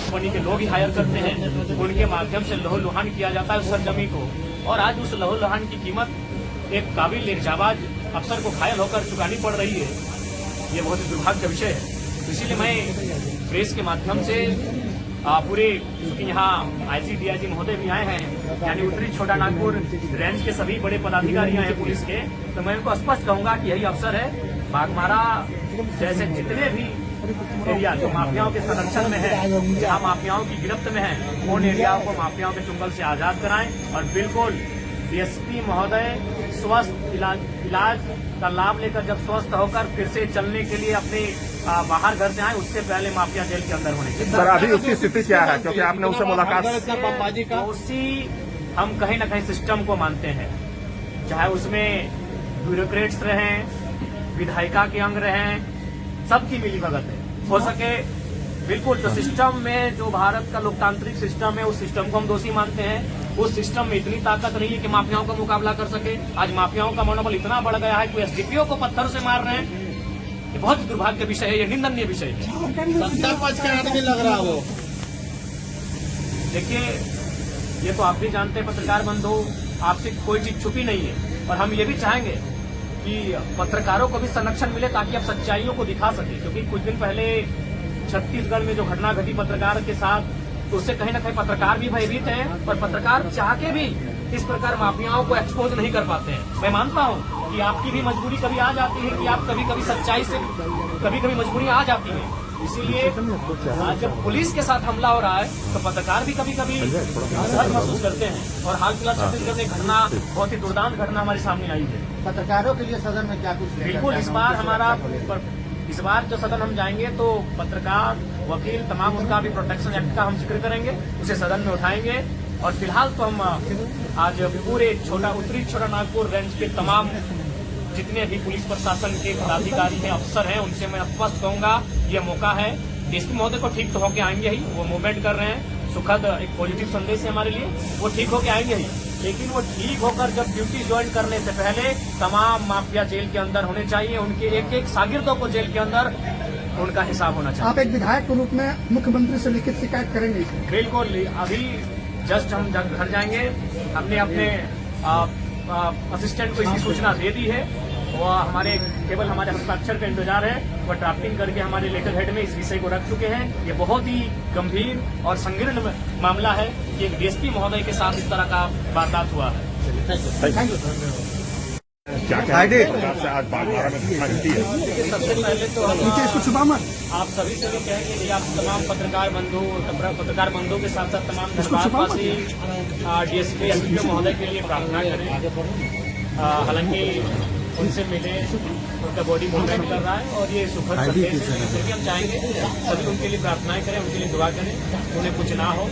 Company के लोग ही higher करते हैं, उनके माध्यम से लहू-लुहान किया जाता है उस सरजमी को। और आज उस लहू-लुहान की कीमत एक काबिल जाबाज अफसर को घायल होकर चुकानी पड़ रही है। ये बहुत ही दुर्भाग्य का विषय है। इसीलिए मैं प्रेस के माध्यम से पूरे, क्योंकि यहाँ आईजी डीआईजी महोदय भी आए हैं, यानी उत्तरी छोटा नागपुर रेंज के सभी बड़े पदाधिकारी हैं पुलिस के, तो मैं उनको स्पष्ट कहूंगा कि यही अफसर है। बाघमारा जैसे जितने भी एरिया जो माफियाओं के संरक्षण में है, जहाँ माफियाओं की गिरफ्त में है, उन एरियाओं को माफियाओं के चुंगल से आजाद कराएं। और बिल्कुल डीएसपी महोदय स्वस्थ इलाज का लाभ लेकर जब स्वस्थ होकर फिर से चलने के लिए अपने बाहर घर से आए, उससे पहले माफिया जेल के अंदर होने चाहिए। सर अभी उसकी स्थिति क्या है, क्योंकि आपने उससे मुलाकात? उसी हम कहीं न कहीं सिस्टम को मानते हैं, चाहे उसमें ब्यूरोक्रेट्स रहें, विधायिका के अंग रहें, सबकी मिलीभगत है। हो सके बिल्कुल जो सिस्टम में, जो भारत का लोकतांत्रिक सिस्टम है, उस सिस्टम को हम दोषी मानते हैं। उस सिस्टम में इतनी ताकत नहीं है कि माफियाओं का मुकाबला कर सके। आज माफियाओं का मनोबल इतना बढ़ गया है कि एसडीपीओ को पत्थर से मार रहे हैं। ये बहुत दुर्भाग्य विषय है, ये निंदनीय विषय है। सत्ता पक्ष का आदमी लग रहा वो। देखिए, ये तो आप भी जानते हैं पत्रकार बंधु, आपसे कोई चीज छुपी नहीं है। और हम ये भी चाहेंगे कि पत्रकारों को भी संरक्षण मिले ताकि आप सच्चाइयों को दिखा सके। क्योंकि कुछ दिन पहले छत्तीसगढ़ में जो घटना घटी पत्रकार के साथ, तो उससे कहीं न कहीं पत्रकार भी भयभीत हैं और पत्रकार चाह के भी इस प्रकार माफियाओं को एक्सपोज नहीं कर पाते हैं। मैं मानता हूं कि आपकी भी मजबूरी कभी आ जाती है कि आप कभी कभी सच्चाई से कभी मजबूरी आ जाती है। इसीलिए आज जब पुलिस के साथ हमला हो रहा है तो पत्रकार भी कभी असहज महसूस करते हैं। और हाल फिलहाल छत्तीसगढ़ में घटना, बहुत ही दुर्दांत घटना हमारे सामने आई है। पत्रकारों के लिए सदन में क्या कुछ? बिल्कुल, इस बार जो सदन हम जाएंगे तो पत्रकार, वकील, तमाम उनका भी प्रोटेक्शन एक्ट का हम जिक्र करेंगे, उसे सदन में उठाएंगे। और फिलहाल तो हम आज पूरे उत्तरी छोटा नागपुर रेंज के तमाम जितने भी पुलिस प्रशासन के पदाधिकारी हैं, अफसर हैं, उनसे मैं स्पष्ट कहूंगा ये मौका है। डीएसपी महोदय को ठीक तो होके आएंगे ही, वो मूवमेंट कर रहे हैं, सुखद एक पॉजिटिव संदेश है हमारे लिए, वो ठीक होके आएंगे ही। लेकिन वो ठीक होकर जब ड्यूटी ज्वाइन करने से पहले तमाम माफिया जेल के अंदर होने चाहिए। उनके एक एक शागिर्दों को जेल के अंदर उनका हिसाब होना चाहिए। आप एक विधायक के रूप में मुख्यमंत्री से लिखित शिकायत करेंगे? बिल्कुल, अभी जस्ट हम घर जाएंगे, हमने अपने असिस्टेंट को इसकी सूचना दे दी है। वो केवल हमारे हस्ताक्षर का इंतजार है। वो ड्राफ्टिंग करके हमारे लेटर हेड में इस विषय को रख चुके हैं। ये बहुत ही गंभीर और संगीर्ण मामला है कि एक डीएसपी महोदय के साथ इस तरह का वारदात हुआ है। Thank you. क्या आज बाघमारा में घटना घटी है? सबसे पहले तो आप सभी से भी कहेंगे कि आप तमाम पत्रकार बंधु के साथ साथ तमाम धनबादवासी डीएसपी एसडीपीओ महोदय के लिए प्रार्थना करें। हालांकि उनसे मिले, उनका बॉडी मूवमेंट कर रहा है और ये सुखद संदेश है। फिर भी हम चाहेंगे सभी उनके लिए प्रार्थनाएं करें, उनके लिए दुआ करें, उन्हें कुछ ना हो।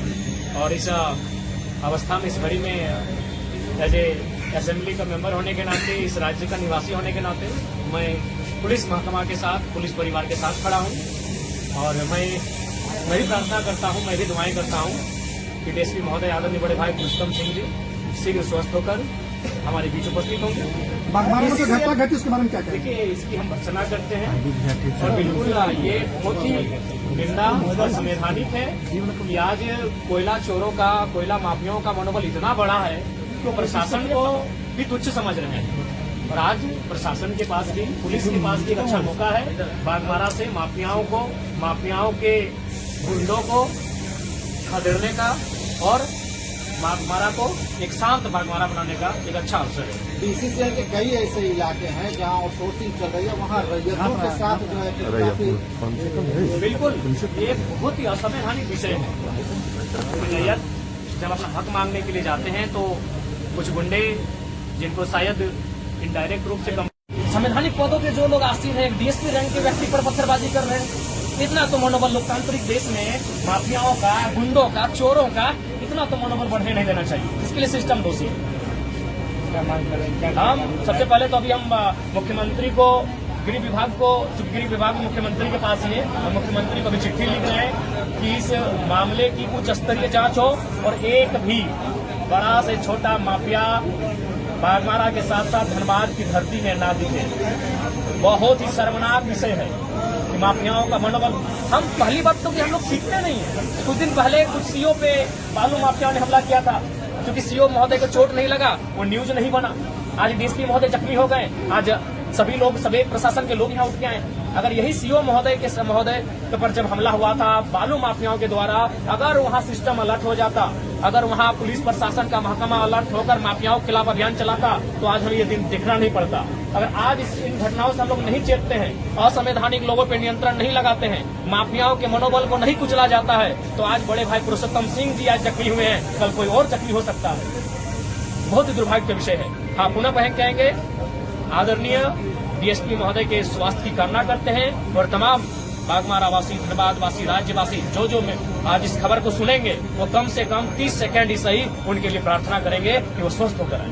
और इस अवस्था में, इस घड़ी में एज ए असेंबली का मेंबर होने के नाते, इस राज्य का निवासी होने के नाते, मैं पुलिस महकमा के साथ, पुलिस परिवार के साथ खड़ा हूं। और मैं भी प्रार्थना करता हूं, मैं भी दुआएं करता हूं कि डीएसपी महोदय आदरणीय बड़े भाई पुरुषोत्तम सिंह जी शीघ्र स्वस्थ होकर हमारे बीच उपस्थित होंगे। बाघमारा में जो घटना घटी उसके बारे में क्या कहें? देखिए, इसकी हम भर्त्सना करते हैं और बिल्कुल ये बहुत ही निंदा और संवैधानिक है कि आज कोयला चोरों का, कोयला माफियाओं का मनोबल इतना बड़ा है तो प्रशासन को भी तुच्छ समझ रहे हैं। और आज प्रशासन के पास भी, पुलिस के पास भी एक अच्छा मौका है बाघमारा से माफियाओं के गुंडों को खदेड़ने का और बाघमारा को एक शांत बाघमारा बनाने का एक अच्छा अवसर है। बीसीसीआई के कई ऐसे इलाके हैं जहां आउटसोर्सिंग चल रही है, वहां रैयतों के साथ जो है बिल्कुल ये बहुत ही असंवैधानिक विषय है। रैयत जब अपना हक मांगने के लिए जाते हैं तो कुछ गुंडे, जिनको शायद इनडायरेक्ट रूप से संवैधानिक पदों के जो लोग आसीन हैं, एक डीएसपी रैंक के व्यक्ति पर पत्थरबाजी कर रहे हैं। इतना तो मनोबल लोकतांत्रिक देश में माफियाओं का, गुंडों का, चोरों का इतना तो मनोबल बढ़ने नहीं देना चाहिए। इसके लिए सिस्टम दोषी है। हम सबसे पहले तो अभी हम मुख्यमंत्री को, गृह विभाग मुख्यमंत्री के पास ही है, हम मुख्यमंत्री को भी चिट्ठी लिख रहे हैं कि इस मामले की उच्च स्तरीय जांच हो और एक भी बड़ा से छोटा माफिया बागमारा के साथ साथ धनबाद की धरती में ना दिखे। बहुत ही शर्मनाक विषय है कि माफियाओं का मनोबल। हम पहली बात तो कि हम लोग सीखते नहीं है। कुछ दिन पहले कुछ सीओ पे बालू माफियाओं ने हमला किया था, क्योंकि सीओ महोदय को चोट नहीं लगा, वो न्यूज नहीं बना। आज डीएसपी महोदय जख्मी हो गए, आज सभी प्रशासन के लोग यहाँ उठ के आए। अगर यही सीओ महोदय के पर जब हमला हुआ था बालू माफियाओं के द्वारा, अगर वहाँ सिस्टम अलर्ट हो जाता, अगर वहाँ पुलिस प्रशासन का महकमा अलर्ट होकर माफियाओं के खिलाफ अभियान चलाता, तो आज हमें ये दिन देखना नहीं पड़ता। अगर आज इन घटनाओं से हम लोग नहीं चेतते हैं, असंवैधानिक लोगों पर नियंत्रण नहीं लगाते हैं, माफियाओं के मनोबल को नहीं कुचला जाता है, तो आज बड़े भाई पुरुषोत्तम सिंह जी आज जख्मी हुए हैं, कल कोई और जख्मी हो सकता है। बहुत ही दुर्भाग्य का विषय है। हाँ, पुनः कहेंगे आदरणीय डीएसपी महोदय के स्वास्थ्य की कामना करते हैं और तमाम बागमारा वासी, धनबाद वासी, राज्यवासी जो में आज इस खबर को सुनेंगे, वो कम से कम 30 सेकंड ही सही उनके लिए प्रार्थना करेंगे कि वो स्वस्थ होकर आए।